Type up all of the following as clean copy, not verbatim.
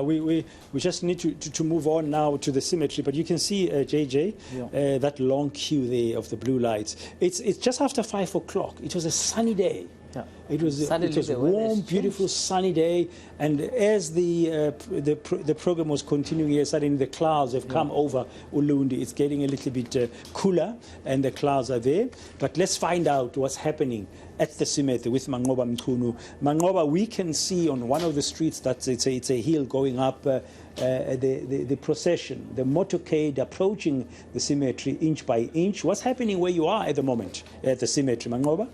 We just need to move on now to the cemetery, but you can see, JJ, that long queue there of the blue lights. It's just after 5 o'clock. It was a sunny day. Yeah. It was warm, beautiful, sunny day, and as the program was continuing here, suddenly the clouds have come over Ulundi. It's getting a little bit cooler, and the clouds are there. But let's find out what's happening at the cemetery with Manqoba Mchunu. Manqoba, we can see on one of the streets that it's a hill going up. The procession, the motorcade approaching the cemetery inch by inch. What's happening where you are at the moment at the cemetery, Manqoba?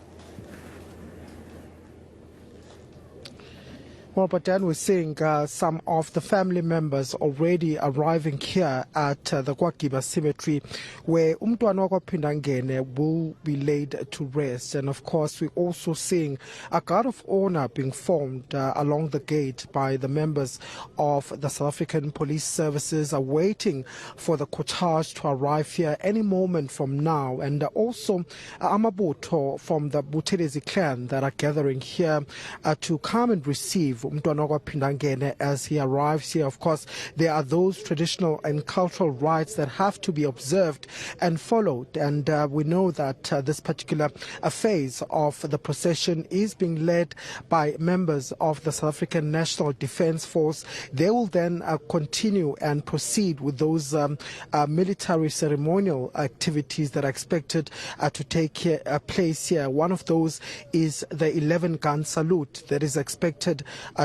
Well, but then we're seeing some of the family members already arriving here at the Kwagiba Cemetery, where Umntwana Pindangene will be laid to rest. And of course, we're also seeing a guard of honor being formed along the gate by the members of the South African Police Services, awaiting for the cortege to arrive here any moment from now. And also Amabuto from the Buthelezi clan that are gathering here to come and receive Umntwana Pindangene as he arrives here. Of course, there are those traditional and cultural rites that have to be observed and followed, and we know that this particular phase of the procession is being led by members of the South African National Defence Force. They will then continue and proceed with those military ceremonial activities that are expected to take place here. One of those is the 11-gun salute that is expected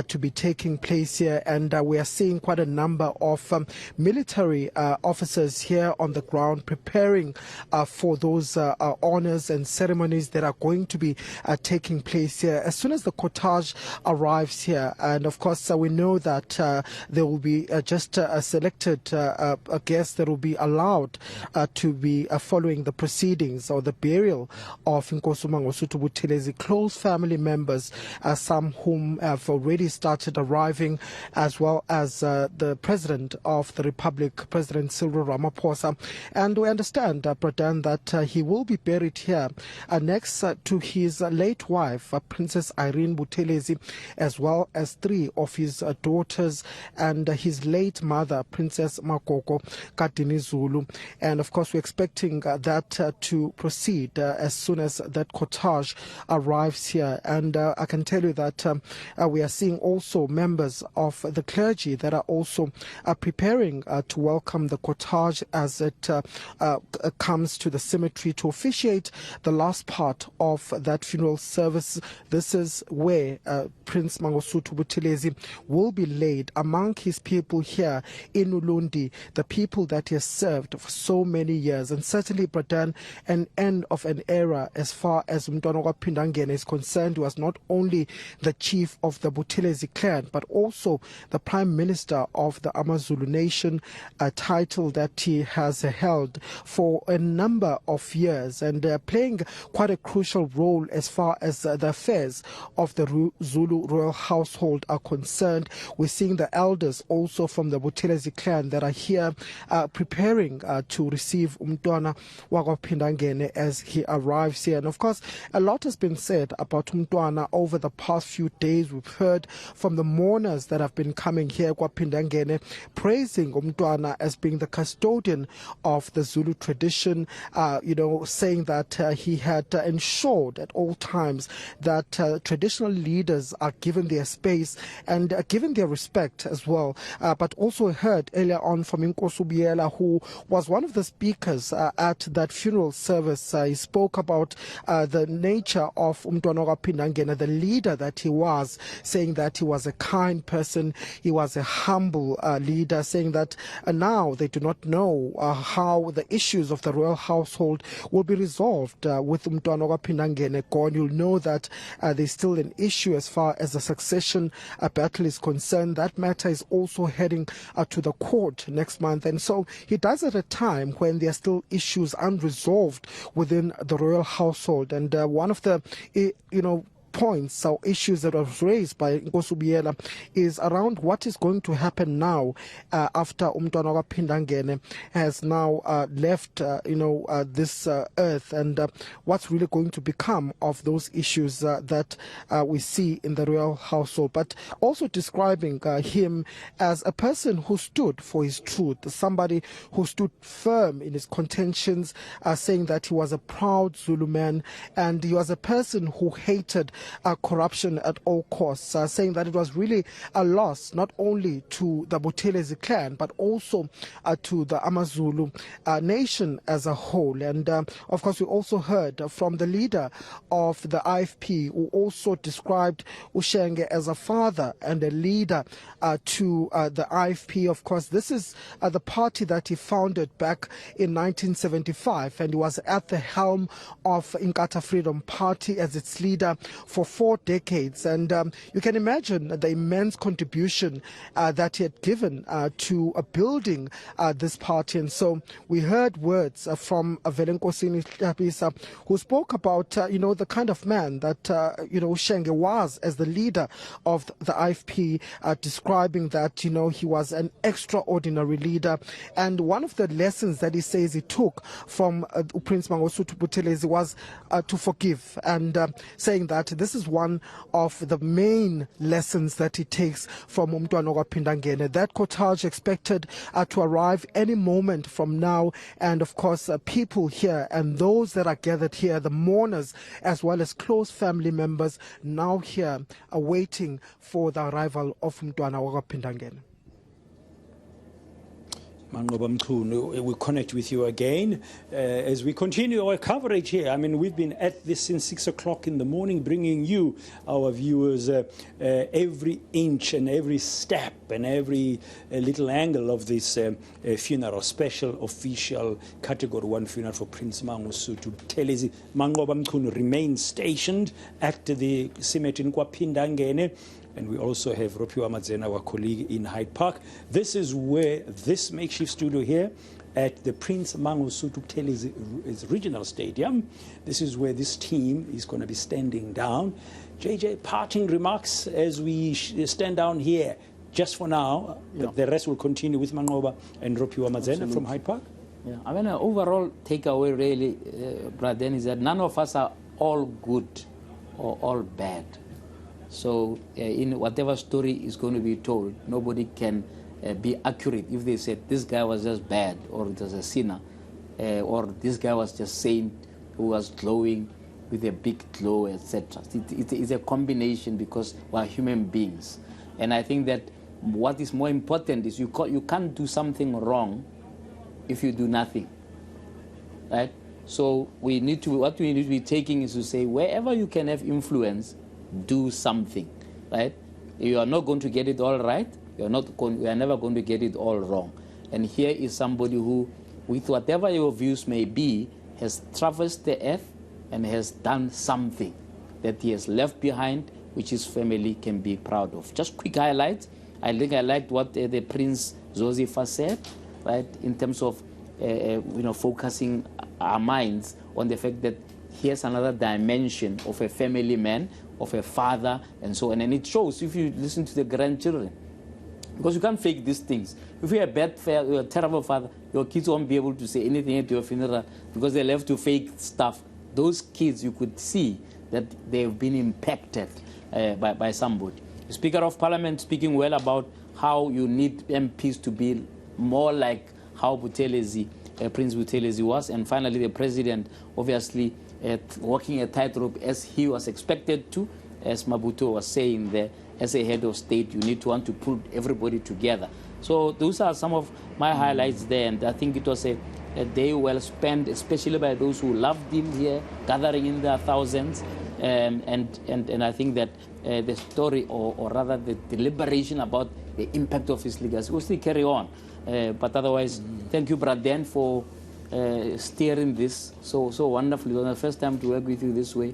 to be taking place here, and we are seeing quite a number of military officers here on the ground preparing for those honors and ceremonies that are going to be taking place here as soon as the cortege arrives here. And of course, we know that there will be just a selected guests that will be allowed to be following the proceedings or the burial of Nkosi Mangosuthu Buthelezi. Close family members, some whom have already started arriving, as well as the President of the Republic, President Cyril Ramaphosa. And we understand, Pradhan, that he will be buried here next to his late wife, Princess Irene Buthelezi, as well as 3 of his daughters and his late mother, Princess Makoko Kadinizulu. And of course, we're expecting that to proceed as soon as that cortege arrives here. And I can tell you that we are seeing also members of the clergy that are also preparing to welcome the cortege as it comes to the cemetery to officiate the last part of that funeral service. This is where Prince Mangosuthu Buthelezi will be laid among his people here in Ulundi, the people that he has served for so many years, and certainly, Pradhan, an end of an era as far as Umntwana Pindangene is concerned. He was not only the chief of the Buthelezi clan, but also the Prime Minister of the Amazulu Nation, a title that he has held for a number of years, and playing quite a crucial role as far as the affairs of the Zulu royal household are concerned. We're seeing the elders also from the Buthelezi clan that are here preparing to receive Umntwana Pindangene as he arrives here. And of course, a lot has been said about Umntwana over the past few days. We've heard from the mourners that have been coming here, Pindangene, praising Umntwana as being the custodian of the Zulu tradition, saying that he had ensured at all times that traditional leaders are given their space and given their respect as well. But also heard earlier on from Nkosi Biela, who was one of the speakers at that funeral service. He spoke about the nature of Umntwana Pindangene, the leader that he was, saying that he was a kind person, he was a humble leader, saying that now they do not know how the issues of the royal household will be resolved with Umntwana Pindangene gone. You'll know that there's still an issue as far as the succession battle is concerned. That matter is also heading to the court next month, and so he does at a time when there are still issues unresolved within the royal household. And one of the points or issues that was raised by Nkosubiyela is around what is going to happen now after Umntwana Phindangene has now left this earth, and what's really going to become of those issues that we see in the royal household, but also describing him as a person who stood for his truth, somebody who stood firm in his contentions, saying that he was a proud Zulu man and he was a person who hated corruption at all costs, saying that it was really a loss not only to the Buthelezi clan but also to the AmaZulu nation as a whole. And of course we also heard from the leader of the IFP, who also described Ushenge as a father and a leader to the IFP. Of course, this is the party that he founded back in 1975, and he was at the helm of eNCA Freedom Party as its leader for 4 decades. And you can imagine the immense contribution that he had given to building this party. And so we heard words from Velenkosini Hlabisa, who spoke about the kind of man that Ushenge was as the leader of the IFP, describing that he was an extraordinary leader. And one of the lessons that he says he took from Prince Mangosuthu Buthelezi was to forgive, and saying that this is one of the main lessons that he takes from Umntwana Phindangene. That cortege expected to arrive any moment from now, and of course people here and those that are gathered here, the mourners as well as close family members, now here are waiting for the arrival of Umntwana Phindangene. Manqoba Mchunu, we connect with you again as we continue our coverage here. I mean, we've been at this since 6 o'clock in the morning, bringing you, our viewers, every inch and every step and every little angle of this funeral, special official Category 1 funeral for Prince Mangosuthu Buthelezi. Manqoba Mchunu remains stationed at the cemetery in Phindangene. And we also have Ropiwa Madzena, our colleague in Hyde Park. This is where this makeshift studio here at the Prince Mangosuthu Buthelezi Regional Stadium. This is where this team is going to be standing down. JJ, parting remarks as we stand down here just for now. Yeah. The rest will continue with Manqoba and Ropiwa Madzena from Hyde Park. Yeah, I mean, overall takeaway really, Braden, is that none of us are all good or all bad. So in whatever story is going to be told, nobody can be accurate if they said this guy was just bad, or it was a sinner, or this guy was just saint who was glowing with a big glow, etc. It's a combination, because we're human beings. And I think that what is more important is you can't do something wrong if you do nothing, right? So what we need to be taking is to say, wherever you can have influence, do something, right? You are not going to get it all right. You are never going to get it all wrong. And here is somebody who, with whatever your views may be, has traversed the earth and has done something that he has left behind, which his family can be proud of. Just quick highlights. I think I liked what the Prince Zosifa said, right, in terms of focusing our minds on the fact that here's another dimension of a family man, of a father, and so on. And it shows if you listen to the grandchildren, because you can't fake these things. If you're a bad father, you're a terrible father, your kids won't be able to say anything at your funeral because they love to fake stuff. Those kids, you could see that they've been impacted by somebody. The Speaker of Parliament speaking well about how you need MPs to be more like how Buthelezi, Prince Buthelezi was. And finally, the President, obviously, walking a tightrope as he was expected to, as Mabuto was saying there, as a head of state, you need to want to pull everybody together. So those are some of my highlights there, and I think it was a day well spent, especially by those who loved him here, gathering in their thousands, and I think that the story, or rather the deliberation about the impact of his legacy will still carry on. But otherwise, thank you, Braden, for steering this so wonderfully. It was the first time to work with you this way.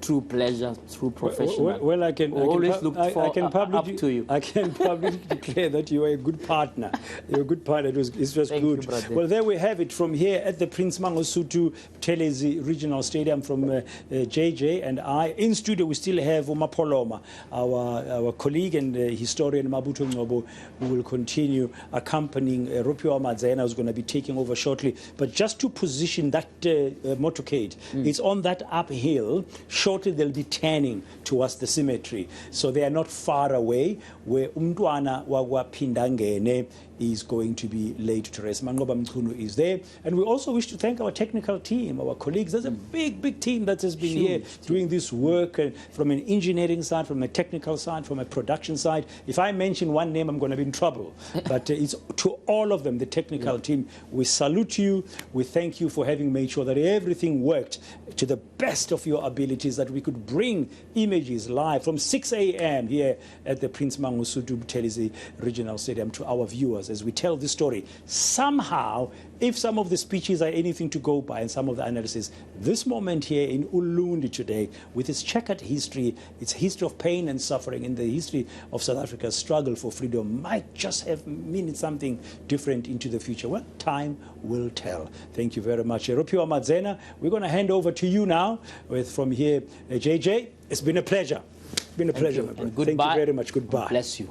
true pleasure, true professional. Well, I can always look I can up to you. I can publicly declare that you are a good partner. You're a good partner. It was Thank good. You, well, there we have it from here at the Prince Mangosuthu Buthelezi Regional Stadium from JJ and I. In studio, we still have Umapoloma, our colleague and historian Mabuto Ngobo, who will continue accompanying Ropiwa Madzena, who's going to be taking over shortly. But just to position that motorcade, it's on that uphill. Shortly, they'll be turning towards the cemetery. So they are not far away, where Umntwana Wagwa Pindangene is going to be laid to rest. Manqoba Mchunu is there. And we also wish to thank our technical team, our colleagues. There's a big team that has been here doing this work from an engineering side, from a technical side, from a production side. If I mention one name, I'm going to be in trouble. But it's to all of them, the technical team. We salute you. We thank you for having made sure that everything worked to the best of your abilities, that we could bring images live from 6 a.m. here at the Prince Mangosuthu Buthelezi Regional Stadium to our viewers as we tell this story. Somehow, if some of the speeches are anything to go by and some of the analysis, this moment here in Ulundi today, with its checkered history, its history of pain and suffering, and the history of South Africa's struggle for freedom, might just have meant something different into the future. Well, time will tell. Thank you very much. Ropiwa Madzena, we're going to hand over to you now from here, JJ. It's been a pleasure. It's been a pleasure, my brother. Thank you very much. Goodbye. God bless you.